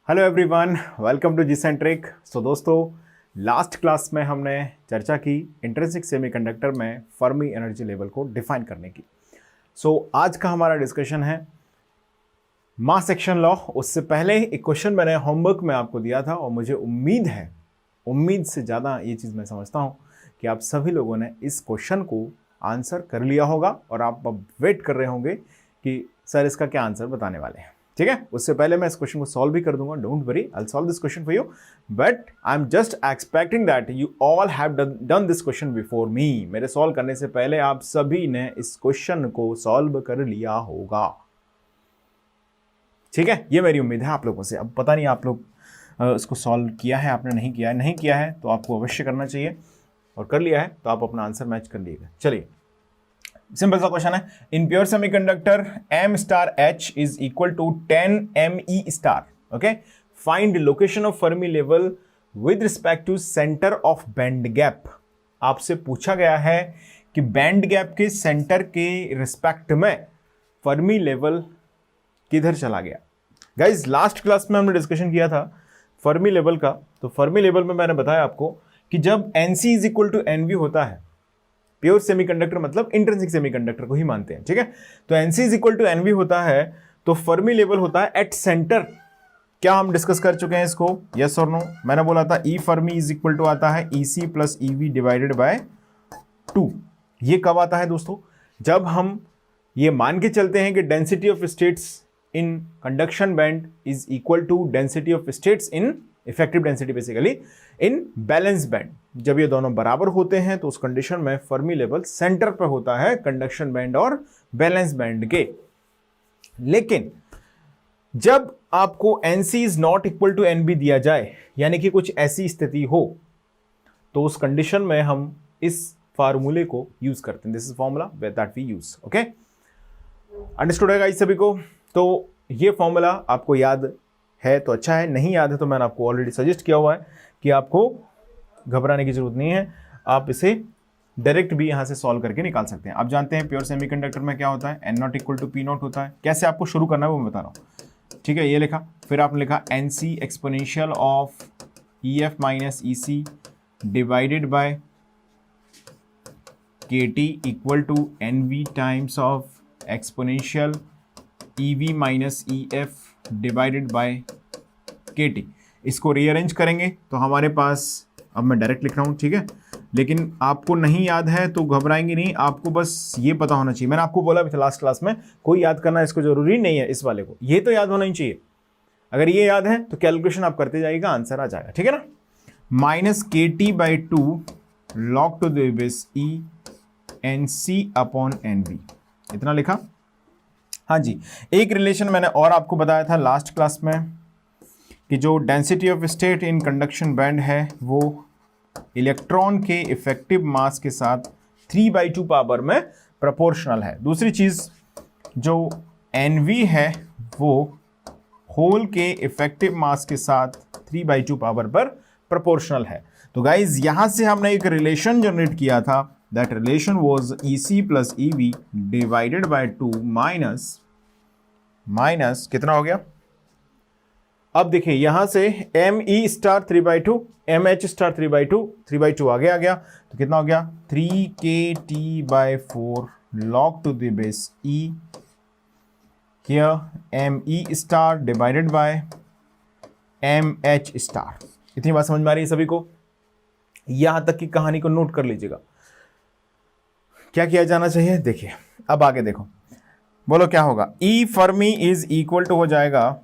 Hello everyone, welcome to GCentric. So दोस्तों, last class में हमने चर्चा की इंट्रिंसिक सेमीकंडक्टर में फर्मी एनर्जी लेवल को डिफाइन करने की। आज का हमारा डिस्कशन है मास एक्शन लॉ। उससे पहले एक क्वेश्चन मैंने होमवर्क में आपको दिया था और मुझे उम्मीद से ज़्यादा ये चीज़ मैं समझता हूँ कि आप सभी लोगों ने इस क्वेश्चन को आंसर कर लिया होगा और आप अब वेट कर रहे होंगे कि सर इसका क्या आंसर बताने वाले हैं। ठीक है, उससे पहले मैं इस क्वेश्चन को सॉल्व भी कर दूंगा। Don't worry, I will solve this question for you, but I am just expecting that you all have done this question before me. मेरे सॉल्व करने से पहले आप सभी ने इस क्वेश्चन को सॉल्व कर लिया होगा। ठीक है, ये मेरी उम्मीद है आप लोगों से। अब पता नहीं आप लोग इसको सॉल्व किया है, आपने नहीं किया है तो आपको अवश्य करना चाहिए, और कर लिया है तो आप अपना आंसर मैच कर लीजिएगा। चलिए, सिंपल सा क्वेश्चन है। In pure semiconductor m star h is equal to 10 me star. Okay, find location of Fermi level with respect to centre of band gap. आपसे पूछा गया है कि बैंड गैप के सेंटर के रिस्पेक्ट में फर्मी लेवल किधर चला गया। गाइज, लास्ट क्लास में हमने डिस्कशन किया था फर्मी लेवल का। तो फर्मी लेवल में मैंने बताया आपको कि जब Nc is equal to Nv होता है, प्योर सेमीकंडक्टर मतलब इंट्रिंसिक सेमीकंडक्टर को ही मानते हैं। ठीक है, तो Nc is equal to Nv होता है तो फर्मी लेवल होता है एट सेंटर। क्या हम डिस्कस कर चुके हैं इसको, यस और नो? मैंने बोला था ई फर्मी इज इक्वल टू आता है Ec plus Ev divided by 2। ये कब आता है दोस्तों? जब हम ये मान के चलते हैं कि density of states in conduction band is equal to density of states in effective density basically in valence band. जब ये दोनों बराबर होते हैं तो उस कंडीशन में फर्मी लेवल सेंटर पर होता है कंडक्शन बैंड और बैलेंस बैंड के। लेकिन जब आपको Nc is not equal to Nb दिया जाए, यानी कि कुछ ऐसी स्थिति हो, तो उस कंडीशन में हम इस फार्मूले को यूज करते हैं। This is formula that we use. Okay, understood है गाइस सभी को? तो ये फॉर्मूला आपको याद है तो अच्छा है, नहीं याद है तो मैंने आपको ऑलरेडी सजेस्ट किया हुआ है कि आपको घबराने की जरूरत नहीं है, आप इसे डायरेक्ट भी यहाँ से सॉल्व करके निकाल सकते हैं। आप जानते हैं प्योर सेमीकंडक्टर में क्या होता है, N0 इक्वल टू P0 होता है। कैसे आपको शुरू करना है वो मैं बता रहा हूँ। ठीक है, ये लिखा, फिर आपने लिखा Nc exponential of EF minus EC divided by KT equal to NV times of exponential EV minus EF divided by KT। इसको रीअरेंज करेंगे तो हमारे पास, अब मैं डायरेक्ट लिख रहा हूँ, ठीक है, लेकिन आपको नहीं याद है तो घबराएंगे नहीं, आपको बस ये पता होना चाहिए। मैंने आपको बोला भी था लास्ट क्लास में, कोई याद करना इसको जरूरी नहीं है, इस वाले को ये तो याद होना ही चाहिए। अगर ये याद है तो कैलकुलेशन आप करते जाइएगा, आंसर आ जाएगा। ठीक है ना, minus KT by 2 log to the base E Nc upon Nv, इतना लिखा। हाँ जी, एक रिलेशन मैंने और आपको बताया था लास्ट क्लास में कि जो density of state in conduction band है वो इलेक्ट्रॉन के इफेक्टिव मास के साथ 3/2 पावर में प्रोपोर्शनल है। दूसरी चीज़, जो Nv है वो होल के इफेक्टिव मास के साथ 3/2 पावर पर प्रोपोर्शनल है। तो गाइज, यहाँ से हमने एक रिलेशन जनरेट किया था, that relation was Ec plus Ev divided by 2 minus कितना हो गया? अब देखिए यहां से Me स्टार 3/2, MH स्टार 3/2 आगे आ गया तो कितना हो गया? 3KT by 4 log to the base E here Me star divided by MH star. इतनी बात समझ में आ रही है सभी को? यहां तक की कहानी को नोट कर लीजिएगा। क्या किया जाना चाहिए देखिए, अब आगे देखो, बोलो क्या होगा? E Fermi is equal to हो जाएगा,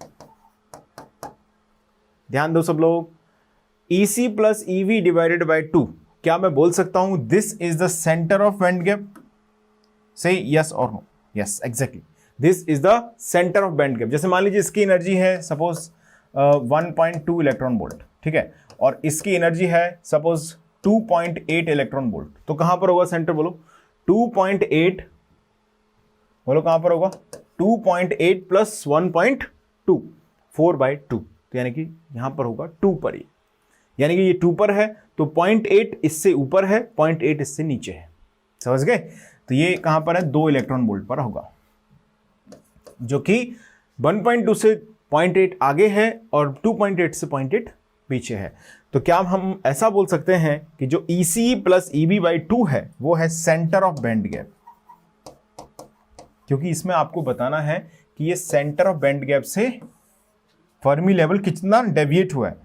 ध्यान दो सब लोग, Ec plus Ev divided by 2। क्या मैं बोल सकता हूं this is the centre of band gap? से यस और no? Yes, exactly, this is the centre of band gap. जैसे मान लीजिए इसकी एनर्जी है सपोज 1.2 इलेक्ट्रॉन वोल्ट, ठीक है, और इसकी एनर्जी है सपोज 2.8 इलेक्ट्रॉन वोल्ट, तो कहां पर होगा सेंटर? बोलो 2.8, बोलो कहां पर होगा? 2.8 प्लस 1.2, 4/2, तो यानी कि यहां पर होगा 2 पर, यानी कि ये 2 पर है तो 0.8 इससे ऊपर है, 0.8 इससे नीचे है। समझ गए? तो ये कहां पर है? 2 इलेक्ट्रॉन वोल्ट पर होगा, जो कि 1.2 से 0.8 आगे है और 2.8 से 0.8 पीछे है। तो क्या हम ऐसा बोल सकते हैं कि जो EC प्लस EB/2 है वो है सेंटर ऑफ बैंड गैप, क्योंकि इसमें आपको बताना है कि ये सेंटर ऑफ बैंड गैप से फर्मी लेवल कितना डेविएट हुआ है।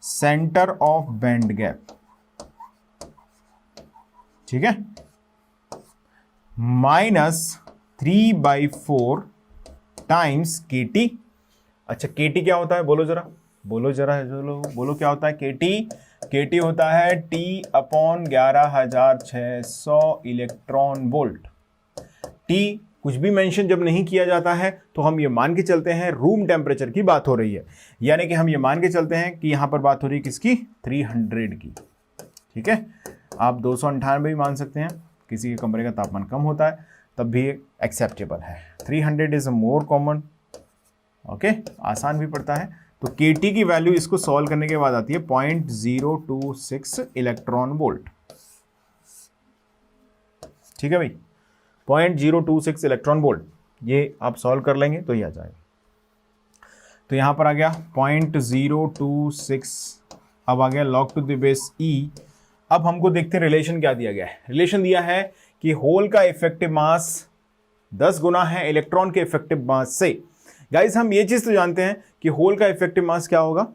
सेंटर ऑफ बैंड गैप, ठीक है, -3/4 टाइम्स KT। अच्छा KT क्या होता है बोलो जरा, बोलो क्या होता है KT होता है T/11,600 इलेक्ट्रॉन वोल्ट। T कुछ भी मेंशन जब नहीं किया जाता है तो हम ये मान के चलते हैं रूम टेम्परेचर की बात हो रही है, यानी कि हम ये मान के चलते हैं कि यहां पर बात हो रही है किसकी, 300 की। ठीक है, आप 298 भी मान सकते हैं, किसी के कमरे का तापमान कम होता है तब भी एक्सेप्टेबल है। 300 इज मोर कॉमन, ओके, आसान भी पड़ता है। तो KT की वैल्यू इसको सॉल्व करने के बाद आती है 0.026 इलेक्ट्रॉन वोल्ट। ठीक है भाई, 0.026 इलेक्ट्रॉन वोल्ट, ये आप सॉल्व कर लेंगे तो ये आ जाएगा। तो यहां पर आ गया 0.026, अब आ गया log to the base E। अब हमको देखते हैं रिलेशन क्या दिया गया है। रिलेशन दिया है कि होल का इफेक्टिव मास 10 गुना है इलेक्ट्रॉन के इफेक्टिव मास से। गाइस हम ये चीज तो जानते हैं कि होल का इफेक्टिव मास क्या होगा,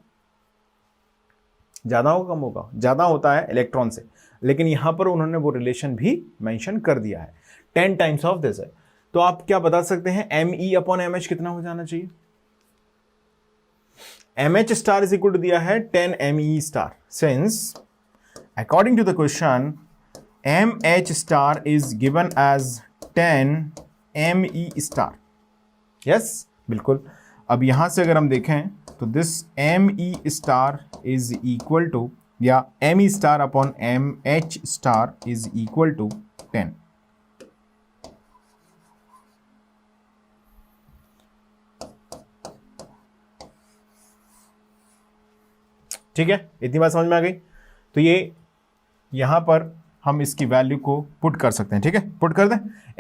ज्यादा होगा कम होगा, ज्यादा होता है इलेक्ट्रॉन से, लेकिन यहां पर उन्होंने वो रिलेशन भी मेंशन कर दिया है, 10 टाइम्स ऑफ दिस है। तो आप क्या बता सकते हैं ME/mh कितना हो जाना चाहिए। mh star is equal to दिया है 10 ME star, since according to the question mh star is given as 10 ME star। yes, बिल्कुल। अब यहां से अगर हम देखें तो this ME star is equal to, या ME star upon MH star is equal to 10। ठीक है, इतनी बात समझ में आ गई। तो ये यहां पर हम इसकी वैल्यू को पुट कर सकते हैं। ठीक है, पुट कर दें,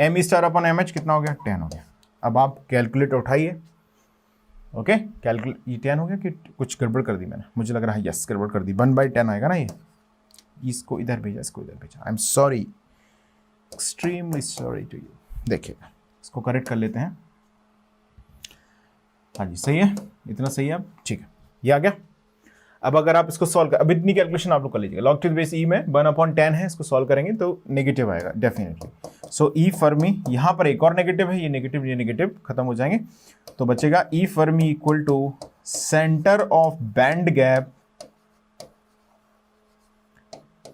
ME स्टार अपॉन MH कितना हो गया, 10 हो गया। अब आप कैलकुलेटर उठाइए, ओके, ये 10 हो गया कि कुछ गड़बड़ कर दी मैंने, मुझे लग रहा है यस गड़बड़ कर दी। 1/10 आएगा ना ये, इसको इधर भेजा, इसको इधर भेजा, I am sorry, extremely sorry to you. देखिए इसको करेक्ट कर लेते हैं। हाँ जी सही है, इतना सही है। अब ठीक है, ये आ गया। अब अगर आप इसको सॉल्व कर, अब इतनी कैलकुलेशन आप लोग कर लीजिएगा। log to the base E में 1/10 है, इसको सॉल्व करेंगे तो नेगेटिव आएगा डेफिनेटली। सो E फर्मी, यहां पर एक और नेगेटिव है, ये नेगेटिव खत्म हो जाएंगे, तो बचेगा E Fermi equal to centre of band gap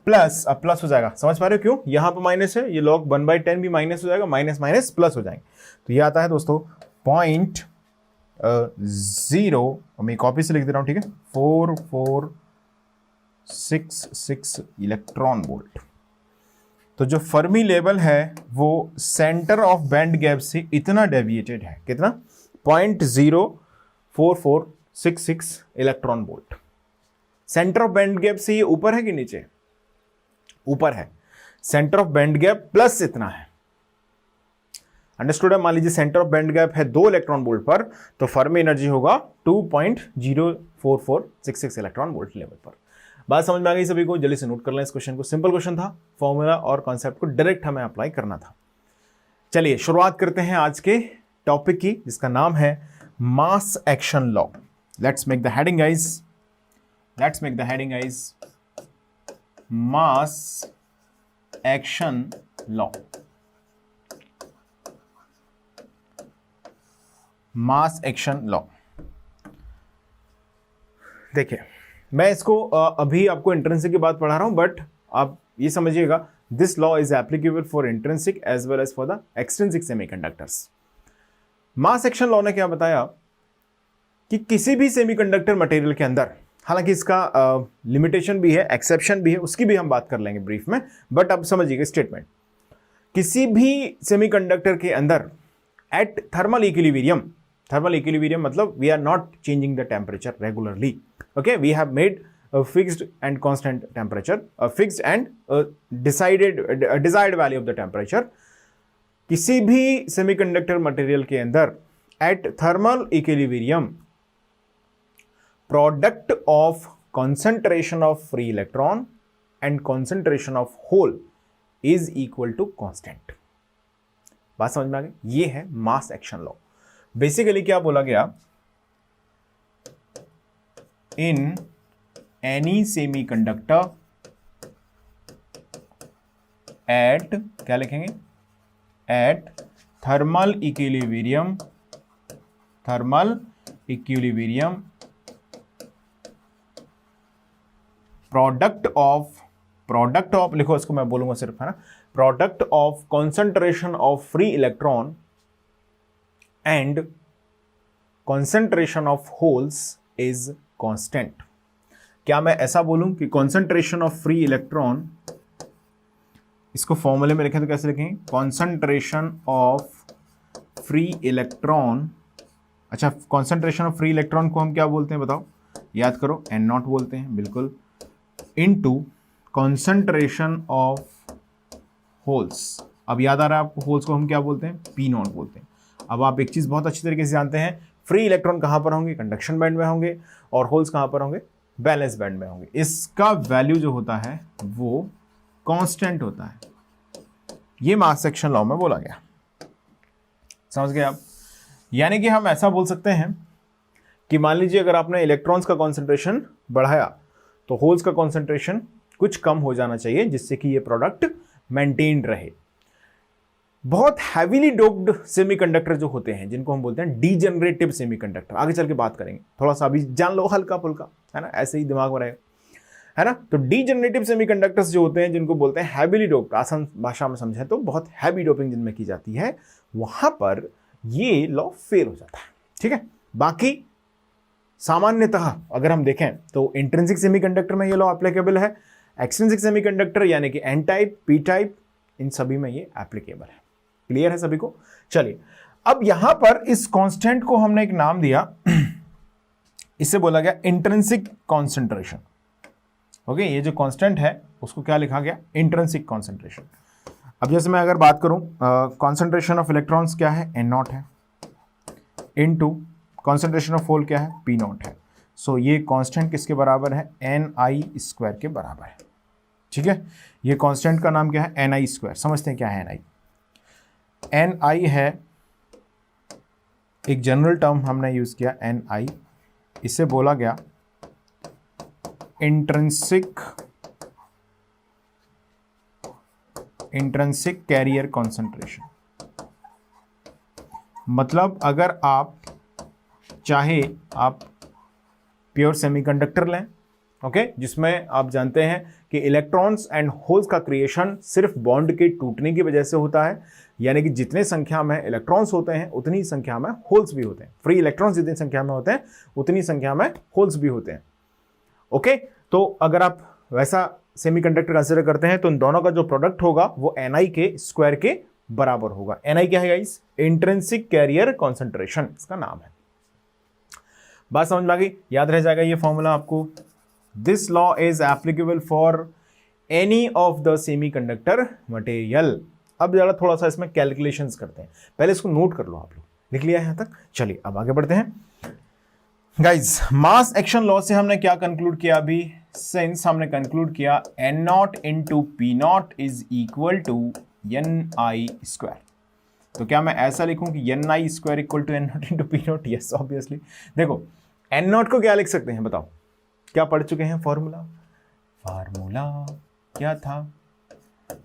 plus, अब प्लस हो जाएगा, समझ पा रहे हो क्यों, यहां पर माइनस है, ये log 1/10 भी माइनस हो जाएगा, माइनस माइनस प्लस हो जाएंगे। तो ये आता है दोस्तों 0, मैं कॉपी से लिख दे रहा हूं, ठीक है, 4466 इलेक्ट्रॉन वोल्ट। तो जो फर्मी लेवल है वो सेंटर ऑफ बैंड गैप से इतना डेविएटेड है, कितना, 0.04466 electron volt. Centre of band gap से ये ऊपर है कि नीचे, ऊपर है। Centre of band gap plus इतना है, अंडरस्टूड है। मान लीजिए सेंटर ऑफ बैंड गैप है 2 इलेक्ट्रॉन वोल्ट पर, तो फर्मी एनर्जी होगा 2.04466 इलेक्ट्रॉन वोल्ट लेवल पर। बात समझ में आ गई सभी को, जल्दी से नोट कर लें इस क्वेश्चन को। सिंपल क्वेश्चन था, फॉर्मूला और कॉन्सेप्ट को डायरेक्ट हमें अप्लाई करना था। चलिए शुरुआत करते हैं आज के टॉपिक की, जिसका नाम है मास action law. Let's make the heading guys, mass action law. Mass action law, देखिए मैं इसको अभी आपको इंट्रिंसिक की बात पढ़ा रहा हूं, बट आप ये समझिएगा this law is applicable for intrinsic as well as for the extrinsic semiconductors. Mass action law ने क्या बताया कि किसी भी सेमीकंडक्टर मटेरियल के अंदर, हालांकि इसका लिमिटेशन भी है, एक्सेप्शन भी है, उसकी भी हम बात कर लेंगे ब्रीफ में, बट अब समझिएगा स्टेटमेंट, किसी भी सेमीकंडक्टर के अंदर एट थर्मल इक्विलिब्रियम मतलब we are not changing the temperature regularly, okay, we have made a fixed and constant temperature, a fixed and desired value of the temperature। किसी भी सेमीकंडक्टर मटेरियल के अंदर at thermal equilibrium product of concentration of free electron and concentration of hole is equal to constant. बात समझ में आ गई? ये है मास एक्शन लॉ। बेसिकली क्या बोला गया, इन एनी सेमीकंडक्टर एट, क्या लिखेंगे, at thermal equilibrium, thermal equilibrium product of लिखो इसको, मैं बोलूंगा सिर्फ, है ना, product of concentration of free electron and concentration of holes is constant. क्या मैं ऐसा बोलूं कि कॉन्सेंट्रेशन ऑफ फ्री इलेक्ट्रॉन, इसको फॉर्मूले में लिखें तो कैसे लिखेंगे, कॉन्सेंट्रेशन ऑफ फ्री इलेक्ट्रॉन, अच्छा कॉन्सेंट्रेशन ऑफ फ्री इलेक्ट्रॉन को हम क्या बोलते हैं बताओ, याद करो, एन नॉट बोलते हैं, बिल्कुल, इनटू कॉन्सेंट्रेशन ऑफ होल्स। अब याद आ रहा है आपको, होल्स को हम क्या बोलते हैं, पी नॉट बोलते हैं। अब आप एक चीज़ बहुत अच्छी तरीके से जानते हैं, फ्री इलेक्ट्रॉन कहाँ पर होंगे, कंडक्शन बैंड में होंगे, और होल्स कहाँ पर होंगे, बैलेंस बैंड में होंगे। इसका वैल्यू जो होता है वो कांस्टेंट होता है। ये मास एक्शन लॉ में बोला गया, समझ गए आप? यानी कि हम ऐसा बोल सकते हैं कि मान लीजिए अगर आपने इलेक्ट्रॉन्स का कॉन्सेंट्रेशन बढ़ाया तो होल्स का कॉन्सेंट्रेशन कुछ कम हो जाना चाहिए, जिससे कि ये प्रोडक्ट मेंटेन्ड रहे। बहुत हैवीली डोप्ड सेमीकंडक्टर जो होते हैं, जिनको हम बोलते हैं डीजेनरेटिव सेमीकंडक्टर, आगे चल के बात करेंगे, थोड़ा सा अभी जान लो हल्का फुल्का, है ना, ऐसे ही दिमाग में रहेगा, है ना। तो डीजेनरेटिव सेमीकंडक्टर्स जो होते हैं, जिनको बोलते हैं हैवीली डोप्ड, आसान भाषा में समझें तो बहुत हैवी डोपिंग जिनमें की जाती है, वहां पर ये लॉ फेल हो जाता है, ठीक है। बाकी सामान्यतः अगर हम देखें तो इंट्रिंसिक सेमीकंडक्टर में ये लॉ एप्लीकेबल है, एक्सट्रिंसिक सेमीकंडक्टर यानी कि एन टाइप, पी टाइप, इन सभी में ये एप्लीकेबल है। क्लियर है सभी को? चलिए, अब यहां पर इस कांस्टेंट को हमने एक नाम दिया, इससे बोला गया इंट्रिंसिक कॉन्सेंट्रेशन। ओके, ये जो कांस्टेंट है उसको क्या लिखा गया, इंट्रिंसिक कॉन्सेंट्रेशन। अब जैसे मैं अगर बात करूं, कॉन्सेंट्रेशन ऑफ इलेक्ट्रॉन्स क्या है, एन नॉट है, इनटू कॉन्सेंट्रेशन ऑफ होल क्या है, पी नॉट है। सो ये कांस्टेंट किसके बराबर है, एन आई स्क्वायर के बराबर है, ठीक है। ये कांस्टेंट का नाम क्या है, एन आई स्क्वायर। समझते हैं क्या है एन आई? एन आई है एक जनरल टर्म हमने यूज किया, एन आई, इसे बोला गया इंट्रिंसिक कैरियर कॉन्सेंट्रेशन। मतलब अगर आप चाहे आप प्योर सेमीकंडक्टर लें, ओके, जिसमें आप जानते हैं कि इलेक्ट्रॉन्स एंड होल्स का क्रिएशन सिर्फ बॉन्ड के टूटने की वजह से होता है, यानी कि जितने संख्या में इलेक्ट्रॉन्स होते हैं उतनी संख्या में होल्स भी होते हैं, फ्री इलेक्ट्रॉन्स जितनी संख्या में होते हैं उतनी संख्या में होल्स भी होते हैं। ओके, तो अगर आप वैसा सेमीकंडक्टर कंसीडर करते हैं तो इन दोनों का जो प्रोडक्ट होगा वो Ni के स्क्वायर के बराबर होगा। Ni क्या है गाइस, इंट्रिंसिक कैरियर कॉन्सेंट्रेशन इसका नाम है। बात समझ में आ गई? याद रह जाएगा ये फॉर्मूला आपको। This law is applicable for any of the semiconductor material. अब जरा थोड़ा सा इसमें कैलकुलेशंस करते हैं, पहले इसको नोट कर लो, आप लोग लिख लिया है यहां तक। चलिए अब आगे बढ़ते हैं गाइज। मास एक्शन लॉ से हमने क्या कंक्लूड किया अभी, सिंस हमने कंक्लूड किया N naught into P naught is equal to N I square. तो क्या मैं ऐसा लिखूं कि N I square equal to N naught into P naught? Yes obviously. देखो एन नॉट को क्या लिख सकते हैं बताओ, क्या पढ़ चुके हैं फॉर्मूला? फॉर्मूला क्या था,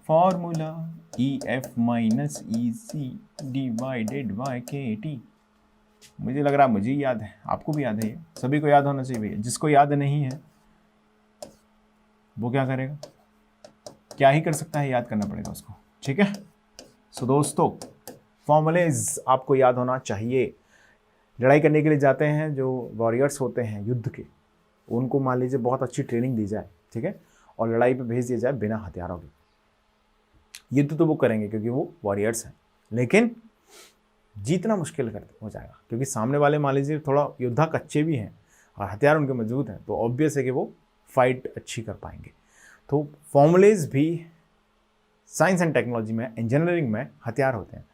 formula E F minus E C divided by K T. मुझे लग रहा है मुझे याद है, आपको भी याद है, ये सभी को याद होना चाहिए भैया। जिसको याद नहीं है वो क्या करेगा, क्या ही कर सकता है, याद करना पड़ेगा उसको, ठीक है। सो दोस्तों फॉर्मूलेज आपको याद होना चाहिए। लड़ाई करने के लिए जाते हैं जो वॉरियर्स होते हैं युद्ध के, उनको मान लीजिए बहुत अच्छी ट्रेनिंग दी जाए, ठीक है, और लड़ाई पे भेज दिया जाए बिना हथियारों के, युद्ध तो वो करेंगे क्योंकि वो वॉरियर्स हैं, लेकिन जीतना मुश्किल हो जाएगा क्योंकि सामने वाले मान लीजिए थोड़ा योद्धा कच्चे भी हैं और हथियार उनके मौजूद हैं, तो ऑब्वियस है कि वो फाइट अच्छी कर पाएंगे। तो फॉर्मूलेज भी साइंस एंड टेक्नोलॉजी में, इंजीनियरिंग में हथियार होते हैं।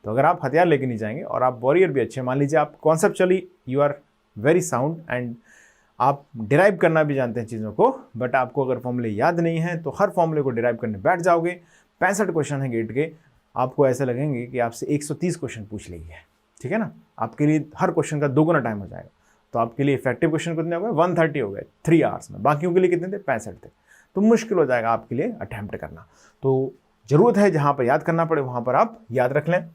तो अगर आप हथियार लेके नहीं जाएंगे और आप वॉरियर भी अच्छे, मान लीजिए आप conceptually you are very sound and आप डिराइव करना भी जानते हैं चीज़ों को, बट आपको अगर फॉर्मूले याद नहीं है तो हर फॉर्मूले को डिराइव करने बैठ जाओगे। 65 क्वेश्चन है गेट के, आपको ऐसे लगेंगे कि आपसे 130 क्वेश्चन पूछ ली है, ठीक है ना। आपके लिए हर क्वेश्चन का 2 गुना टाइम हो जाएगा। तो आपके लिए इफेक्टिव क्वेश्चन कितने हो गए, 130 हो गए 3 आवर्स में। बाकियों के लिए कितने थे, 65 थे। तो मुश्किल हो जाएगा आपके लिए अटैम्प्ट करना। तो ज़रूरत है जहाँ पर याद करना पड़े वहाँ पर आप याद रख लें।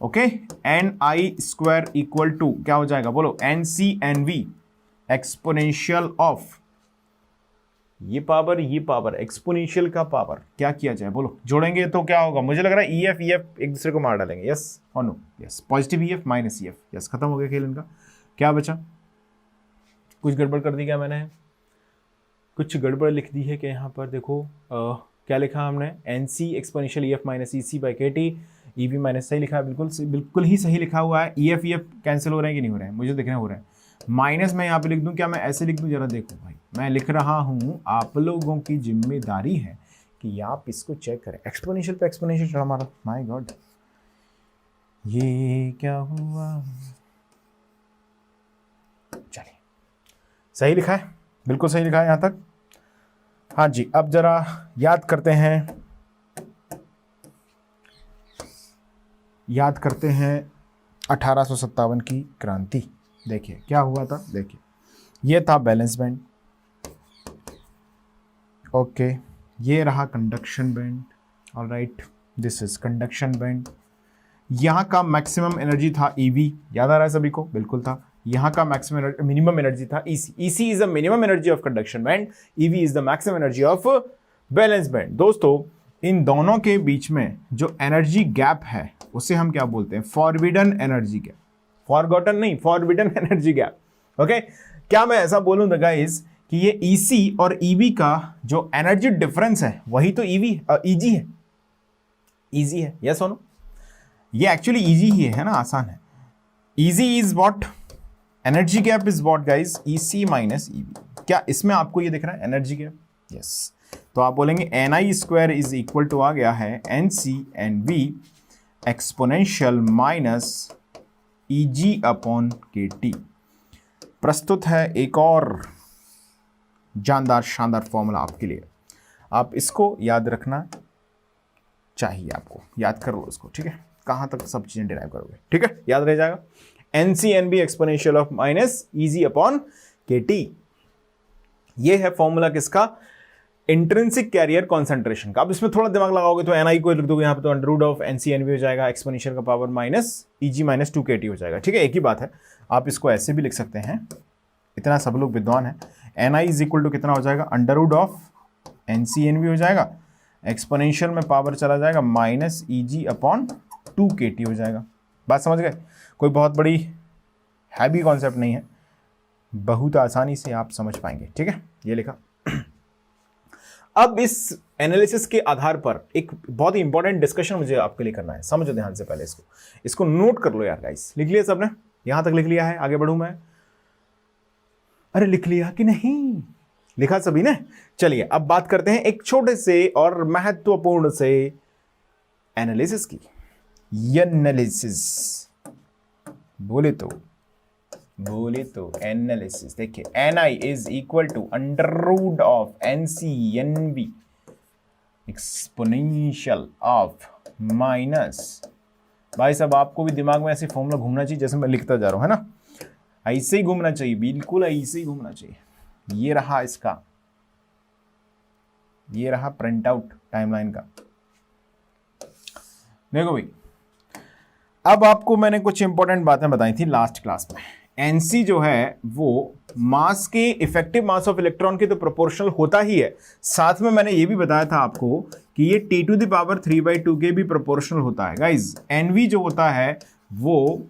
ओके, ni² इक्वल टू क्या हो जाएगा, बोलो, NCNV एक्सपोनेंशियल ऑफ ये पावर एक्सपोनेंशियल का पावर क्या किया जाए, बोलो। जोड़ेंगे तो क्या होगा, मुझे लग रहा है EF एक दूसरे को मार डालेंगे। यस और no, yes, positive EF minus EF, yes, खत्म हो गया खेल इनका। क्या बचा, कुछ गड़बड़ कर दी क्या मैंने, कुछ गड़बड़ लिख दी है कि यहाँ पर देखो क्या लिखा हमने, NC exponential EF minus EC by KT, EV minus, सही लिखा है, बिल्कुल ही सही लिखा हुआ है। EF कैंसिल हो रहे हैं कि नहीं हो रहे हैं, मुझे देखना हो रहा है। माइनस मैं यहाँ पे लिख दूं, क्या मैं ऐसे लिख दूं, जरा देखो भाई, मैं लिख रहा हूँ, आप लोगों की जिम्मेदारी है कि आप इसको चेक करें। एक्सपोनेंशियल पे एक्सपोनेंशियल चढ़ा मारा, माय गॉड, ये क्या हुआ। चलिए, सही लिखा है, बिल्कुल सही लिखा है यहाँ तक। हाँ जी, अब जरा याद करते हैं, 1857 की क्रांति। देखिए क्या हुआ था, देखिए ये था बैलेंस बैंड, ओके, ये रहा conduction band, alright, this is conduction band. यहाँ का मैक्सिमम एनर्जी था EV, याद आ रहा है सभी को, बिल्कुल था। यहाँ का मिनिमम एनर्जी था EC। EC is the minimum energy of conduction band, EV is the maximum energy of balance band. दोस्तों, इन दोनों के बीच में जो एनर्जी गैप है उसे हम क्या बोलते हैं, फॉरबिडन एनर्जी गैप। फॉरगॉटन नहीं, फॉरबिडन एनर्जी गैप। ओके, क्या मैं ऐसा बोलूं द गाइस कि ये EC और EV का जो एनर्जी डिफरेंस है वही तो EG है, इजी है, यस और नो। ये एक्चुअली इजी ही है ना, आसान है। Easy is what, energy gap is what guys, EC minus EV। क्या इसमें आपको ये दिख रहा है एनर्जी गैप, यस। तो आप बोलेंगे ni² इज इक्वल टू आ गया है NCNV exponential minus EG upon KT। प्रस्तुत है एक और जानदार शानदार फॉर्मूला आपके लिए, आप इसको याद रखना चाहिए, आपको याद कर लो इसको, ठीक है। कहाँ तक सब चीज़ें डिराइव करोगे, ठीक है, याद रह जाएगा। NCNV exponential of minus EG upon KT, ये है फॉर्मूला किसका, इंट्रिंसिक कैरियर कॉन्सेंट्रेशन का। अब इसमें थोड़ा दिमाग लगाओगे तो Ni को लिख दोगे यहाँ पे, तो अंडर रूट ऑफ NCNV हो जाएगा, एक्सपोनेंशियल का power minus EG minus 2KT हो जाएगा, ठीक है, एक ही बात है। आप इसको ऐसे भी लिख सकते हैं, इतना सब लोग विद्वान हैं। Ni इज इक्वल टू कितना हो जाएगा, अंडर रूट ऑफ NCNV हो जाएगा, एक्सपोनेंशियल में पावर चला जाएगा माइनस EG अपॉन 2KT हो जाएगा। बात समझ गए, कोई बहुत बड़ी हैवी कॉन्सेप्ट नहीं है, बहुत आसानी से आप समझ पाएंगे, ठीक है, ये लिखा। अब इस एनालिसिस के आधार पर एक बहुत ही इंपॉर्टेंट डिस्कशन मुझे आपके लिए करना है, समझो ध्यान से, पहले इसको नोट कर लो यार गाइस। लिख लिया सबने, यहां तक लिख लिया है, आगे बढ़ूं मैं, अरे लिख लिया कि नहीं, लिखा सभी ने। चलिए अब बात करते हैं एक छोटे से और महत्वपूर्ण से एनालिसिस की। एनालिसिस बोले तो एनालिसिस, देखिए Ni is equal to under root of NCNV exponential of minus, भाई साहब आपको भी दिमाग में ऐसे फॉर्मूला घूमना चाहिए जैसे मैं लिखता जा रहा हूं, है ना, ऐसे ही घूमना चाहिए, बिल्कुल ऐसे ही घूमना चाहिए। ये रहा इसका, ये रहा प्रिंट आउट टाइमलाइन का, देखो भाई। अब आपको मैंने कुछ इंपॉर्टेंट बातें बताई थी लास्ट क्लास में। NC जो है वो मास के इफेक्टिव मास ऑफ इलेक्ट्रॉन के तो प्रोपोर्शनल होता ही है, साथ में मैंने ये भी बताया था आपको कि ये T⁻3/2 के भी प्रोपोर्शनल होता है गाइज। NV जो होता है वो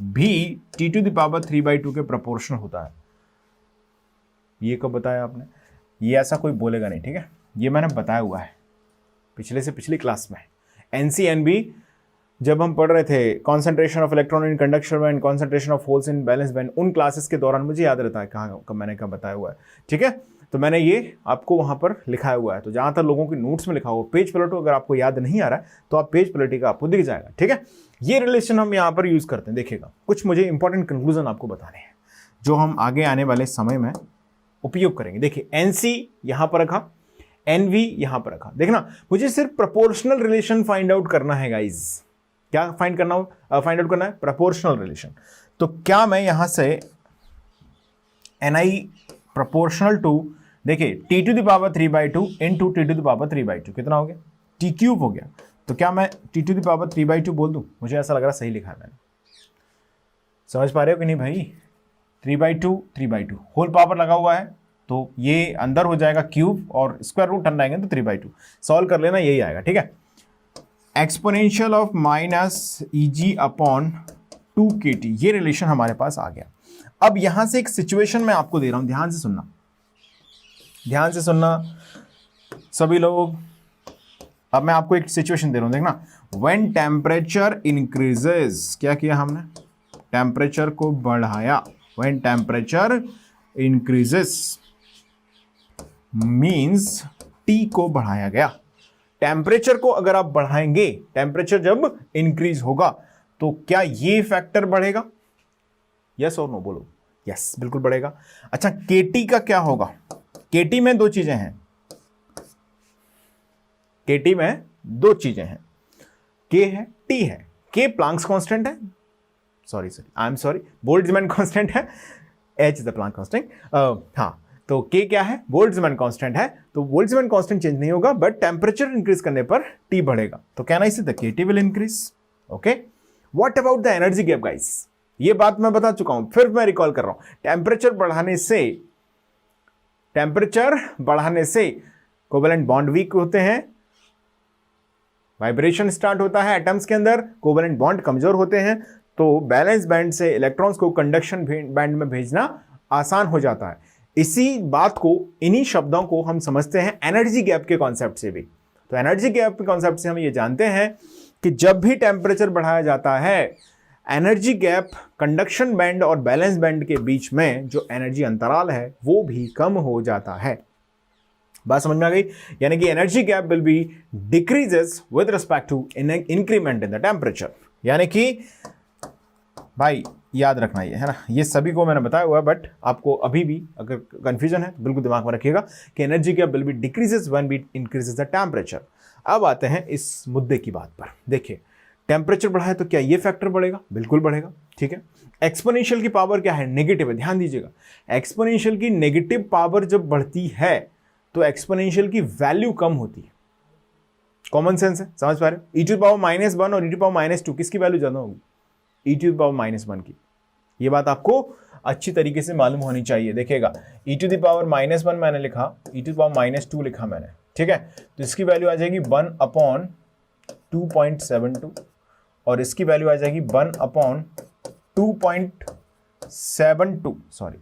भी T⁻3/2 के प्रोपोर्शनल होता है। ये कब बताया आपने, ये ऐसा कोई बोलेगा नहीं, ठीक है, ये मैंने बताया हुआ है पिछले से पिछली क्लास में। NCNV जब हम पढ़ रहे थे concentration of electron in conduction band, concentration of holes in valence band, उन क्लासेस के दौरान मुझे याद रहता है कहाँ कब मैंने कब बताया हुआ है, ठीक है। तो मैंने ये आपको वहाँ पर लिखाया हुआ है, तो जहाँ तक लोगों की नोट्स में लिखा हुआ, पेज पलटो, अगर आपको याद नहीं आ रहा है तो आप पेज पलटिएगा, आपको दिख जाएगा, ठीक है। ये रिलेशन हम यहाँ पर यूज़ करते हैं, देखिएगा कुछ मुझे इंपॉर्टेंट कंक्लूजन आपको बताने हैं। जो हम आगे आने वाले समय में उपयोग करेंगे। देखिए NC यहां पर रखा, NV यहां पर रखा। देखना, मुझे सिर्फ प्रोपोर्शनल रिलेशन फाइंड आउट करना है गाइज। क्या फाइंड आउट करना है? Proportional relation. तो क्या मैं यहां से Ni प्रोपोर्शनल टू, देखिए T⁻3/2 इंटू T⁻3/2 कितना हो गया? T³ हो गया। तो क्या मैं T⁻3/2 बोल दूं? मुझे ऐसा लग रहा सही लिखा है मैंने। समझ पा रहे हो कि नहीं भाई? 3/2 होल पावर लगा हुआ है, तो ये अंदर हो जाएगा क्यूब और स्क्वायर रूट अंदर आएंगे तो 3/2। सॉल्व कर लेना, यही आएगा। ठीक है, एक्सपोनेंशियल ऑफ -Eg/2kT, ये रिलेशन हमारे पास आ गया। अब यहां से एक सिचुएशन मैं आपको दे रहा हूं, ध्यान से सुनना सभी लोग। अब मैं आपको एक सिचुएशन दे रहा हूं, देखना। व्हेन टेम्परेचर इंक्रीजेस, क्या किया हमने? टेम्परेचर को बढ़ाया। When temperature increases means T को बढ़ाया गया। टेम्परेचर को अगर आप बढ़ाएंगे, टेम्परेचर जब इंक्रीज होगा तो क्या ये फैक्टर बढ़ेगा? यस और नो बोलो। यस, बिल्कुल बढ़ेगा। अच्छा, KT का क्या होगा? KT में दो चीजें हैं। KT में दो चीजें हैं, K है, T है। K प्लैंक्स कांस्टेंट है, बोल्ट्जमैन कांस्टेंट है, H is the plank constant. हाँ, तो K क्या है? बोल्ट्जमैन कांस्टेंट है। तो बोल्ट्जमैन कांस्टेंट चेंज नहीं होगा, बट टेम्परेचर इंक्रीज करने पर T बढ़ेगा। तो कहना इसे the KT will increase. Okay, what about the energy gap guys? ये बात मैं बता चुका हूं, फिर मैं रिकॉल कर रहा हूं। टेम्परेचर बढ़ाने से कोवेलेंट बॉन्ड वीक होते हैं, वाइब्रेशन स्टार्ट होता है एटम्स के अंदर, कोवेलेंट बॉन्ड कमजोर होते हैं, तो बैलेंस बैंड से इलेक्ट्रॉन्स को कंडक्शन बैंड में भेजना आसान हो जाता है। इसी बात को, इन्हीं शब्दों को हम समझते हैं एनर्जी गैप के कॉन्सेप्ट से भी। तो एनर्जी गैप के कॉन्सेप्ट से हम ये जानते हैं कि जब भी टेम्परेचर बढ़ाया जाता है, एनर्जी गैप कंडक्शन बैंड और बैलेंस बैंड के बीच में जो एनर्जी अंतराल है वो भी कम हो जाता है। बात समझ में आ गई? यानी कि energy gap will be decreases with respect to increment in the temperature. यानी कि भाई याद रखना ये है ना, ये सभी को मैंने बताया हुआ है, बट आपको अभी भी अगर कंफ्यूजन है तो बिल्कुल दिमाग में रखिएगा कि energy gap will be decreases when we increases the temperature. अब आते हैं इस मुद्दे की बात पर। देखिए, टेम्परेचर बढ़ा है तो क्या ये फैक्टर बढ़ेगा? बिल्कुल बढ़ेगा। ठीक है, एक्सपोनेंशियल की पावर क्या है? नेगेटिव है। ध्यान दीजिएगा, एक्सपोनेंशियल की नेगेटिव पावर जब बढ़ती है तो एक्सपोनेंशियल की वैल्यू कम होती है। कॉमन सेंस है, समझ पा रहे हो? e⁻⁻1 और e⁻⁻2 किसकी वैल्यू ज्यादा होगी? e⁻⁻1 की। ये बात आपको अच्छी तरीके से मालूम होनी चाहिए। देखिएगा, e⁻⁻1 मैंने लिखा, e⁻⁻2 लिखा मैंने। ठीक है, तो इसकी वैल्यू आ जाएगी 1/2.72 और इसकी वैल्यू आ जाएगी 1/2.72, सॉरी,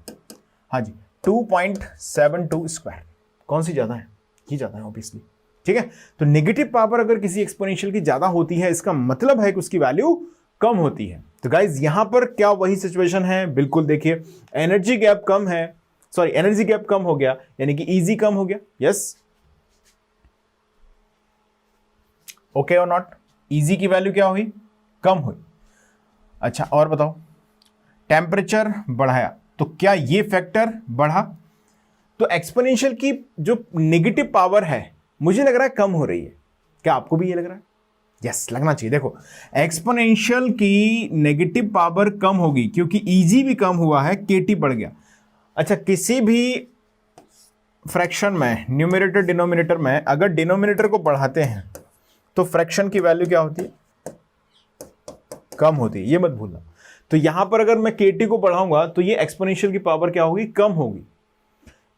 हाँ जी, 2.72 स्क्वायर। कौन सी ज्यादा है? ये ज्यादा है ऑब्वियसली। ठीक है, तो नेगेटिव पावर अगर किसी एक्सपोनेंशियल की ज्यादा होती है, इसका मतलब है कि उसकी वैल्यू कम होती है। तो गाइज यहां पर क्या वही सिचुएशन है? बिल्कुल। देखिए, एनर्जी गैप कम है, सॉरी, एनर्जी गैप कम हो गया, यानी कि ईजी कम हो गया। यस, ओके और नॉट? ईजी की वैल्यू क्या हुई? कम हुई। अच्छा, और बताओ, टेम्परेचर बढ़ाया तो क्या ये फैक्टर बढ़ा? तो एक्सपोनेंशियल की जो नेगेटिव पावर है, मुझे लग रहा है कम हो रही है। क्या आपको भी ये लग रहा है? यस, लगना चाहिए। देखो, एक्सपोनेंशियल की नेगेटिव पावर कम होगी क्योंकि ईजी भी कम हुआ है, केटी बढ़ गया। अच्छा, किसी भी फ्रैक्शन में न्यूमरेटर डिनोमिनेटर में अगर डिनोमिनेटर को बढ़ाते हैं तो फ्रैक्शन की वैल्यू क्या होती है? कम होती है, ये मत भूलना। तो यहां पर अगर मैं केटी को बढ़ाऊंगा तो ये एक्सपोनेंशियल की पावर क्या होगी? कम होगी।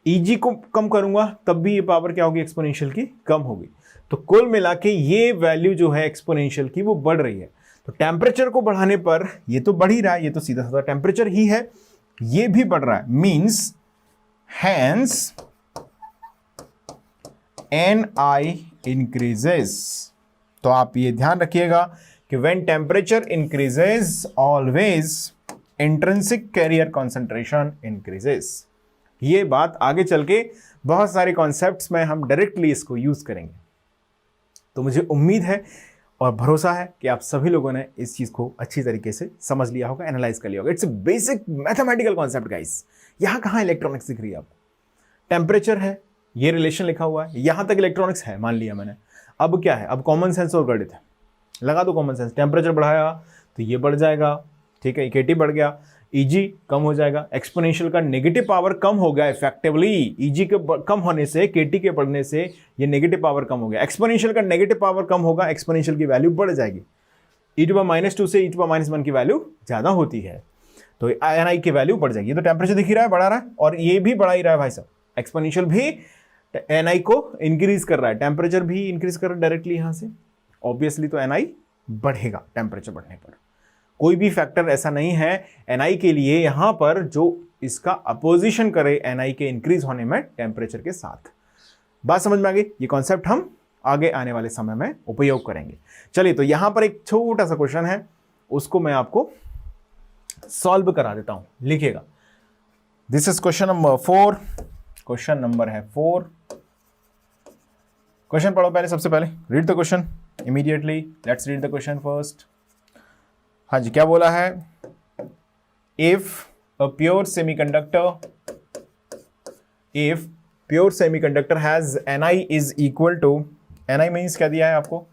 ईजी को कम करूंगा तब भी ये पावर क्या होगी? एक्सपोनेंशियल की कम होगी। तो कुल मिला के ये वैल्यू जो है एक्सपोनेंशियल की वो बढ़ रही है। तो टेम्परेचर को बढ़ाने पर ये तो बढ़ ही रहा है, ये तो सीधा साधा टेम्परेचर ही है, ये भी बढ़ रहा है। Means hence Ni increases. तो आप ये ध्यान रखिएगा कि when temperature increases always intrinsic carrier concentration increases. ये बात आगे चल के बहुत सारे कॉन्सेप्ट्स में हम डायरेक्टली इसको यूज करेंगे। तो मुझे उम्मीद है और भरोसा है कि आप सभी लोगों ने इस चीज़ को अच्छी तरीके से समझ लिया होगा, एनालाइज कर लिया होगा। It's a basic mathematical concept guys. यहाँ कहाँ इलेक्ट्रॉनिक्स दिख रही है आपको? टेम्परेचर है, ये रिलेशन लिखा हुआ है, यहाँ तक इलेक्ट्रॉनिक्स है मान लिया मैंने। अब क्या है? अब कॉमन सेंस और गणित है, लगा दो कॉमन सेंस। टेम्परेचर बढ़ाया तो ये बढ़ जाएगा, ठीक है, केटी बढ़ गया, ईजी कम हो जाएगा, एक्सपोनेंशियल का नेगेटिव पावर कम हो गया इफेक्टिवली। ईजी के कम होने से, केटी के बढ़ने से ये नेगेटिव पावर कम हो गया। एक्सपोनेंशियल का नेगेटिव पावर कम होगा, एक्सपोनेंशियल की वैल्यू बढ़ जाएगी। e⁻² से e⁻1 की वैल्यू ज़्यादा होती है तो ni की वैल्यू बढ़ जाएगी। तो टेम्परेचर दिख ही रहा है, बढ़ा रहा है, और ये भी बढ़ा ही रहा है भाई साहब। एक्सपोनेंशियल भी ni को इंक्रीज कर रहा है, टेम्परेचर भी इंक्रीज कर रहा है डायरेक्टली यहाँ से। ऑब्वियसली तो ni बढ़ेगा टेम्परेचर बढ़ने पर। कोई भी फैक्टर ऐसा नहीं है ni के लिए यहाँ पर जो इसका अपोजिशन करे ni के इंक्रीज होने में टेम्परेचर के साथ। बात समझ में आ गई? ये कॉन्सेप्ट हम आगे आने वाले समय में उपयोग करेंगे। चलिए, तो यहां पर एक छोटा सा क्वेश्चन है, उसको मैं आपको सॉल्व करा देता हूं, लिखिएगा। This is question number 4। Question number है 4। क्वेश्चन पढ़ो पहले, सबसे पहले read the question immediately. Let's read the question first. हाँ जी, क्या बोला है? If a pure semiconductor has Ni is equal to, Ni means क्या दिया है आपको?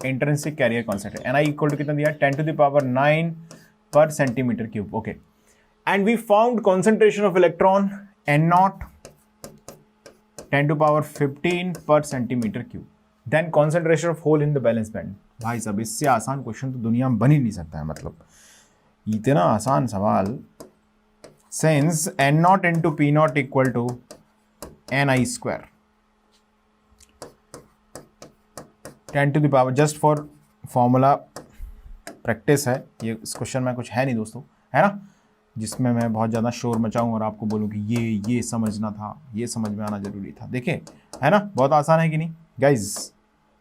इंट्रिंसिक कैरियर कॉन्सेंट है। Ni इक्वल टू कितना दिया है? 10⁹ पर centimetre cube. Okay, and we found concentration of electron N0 10⁻15 पर centimetre cube. Then concentration of hole in the valence band. भाई साहब, इससे आसान क्वेश्चन तो दुनिया में बन ही नहीं सकता है, मतलब इतना आसान सवाल। Since N0 into P0 equal to Ni², 10⁻, just for formula practice है ये। इस क्वेश्चन में कुछ है नहीं दोस्तों, है ना, जिसमें मैं बहुत ज़्यादा शोर मचाऊं और आपको बोलूं कि ये समझना था, ये समझ में आना जरूरी था। देखिए, है ना, बहुत आसान है कि नहीं गाइज?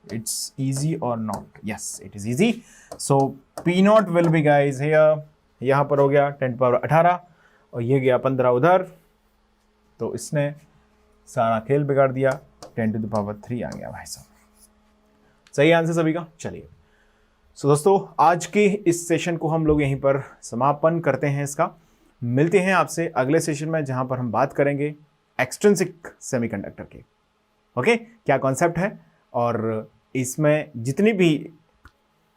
इट्स इजी और not? Yes, it is easy. So P0 will be guys here, यहाँ पर हो गया 10⁻18 और ये गया 15 उधर, तो इसने सारा खेल बिगाड़ दिया। 10⁻3 आ गया भाई साहब। सही आंसर सभी का। चलिए, सो दोस्तों, आज के इस सेशन को हम लोग यहीं पर समापन करते हैं इसका। मिलते हैं आपसे अगले सेशन में, जहां पर हम बात करेंगे एक्सट्रिंसिक सेमीकंडक्टर के। ओके, क्या कॉन्सेप्ट है और इसमें जितनी भी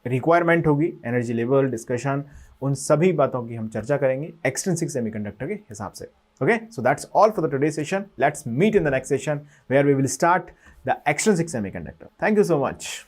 रिक्वायरमेंट होगी, एनर्जी लेवल डिस्कशन, उन सभी बातों की हम चर्चा करेंगे एक्सट्रिंसिक सेमीकंडक्टर के हिसाब से। Okay, so that's all for the today's session. Let's meet in the next session where we will start the extrinsic semiconductor. Thank you so much.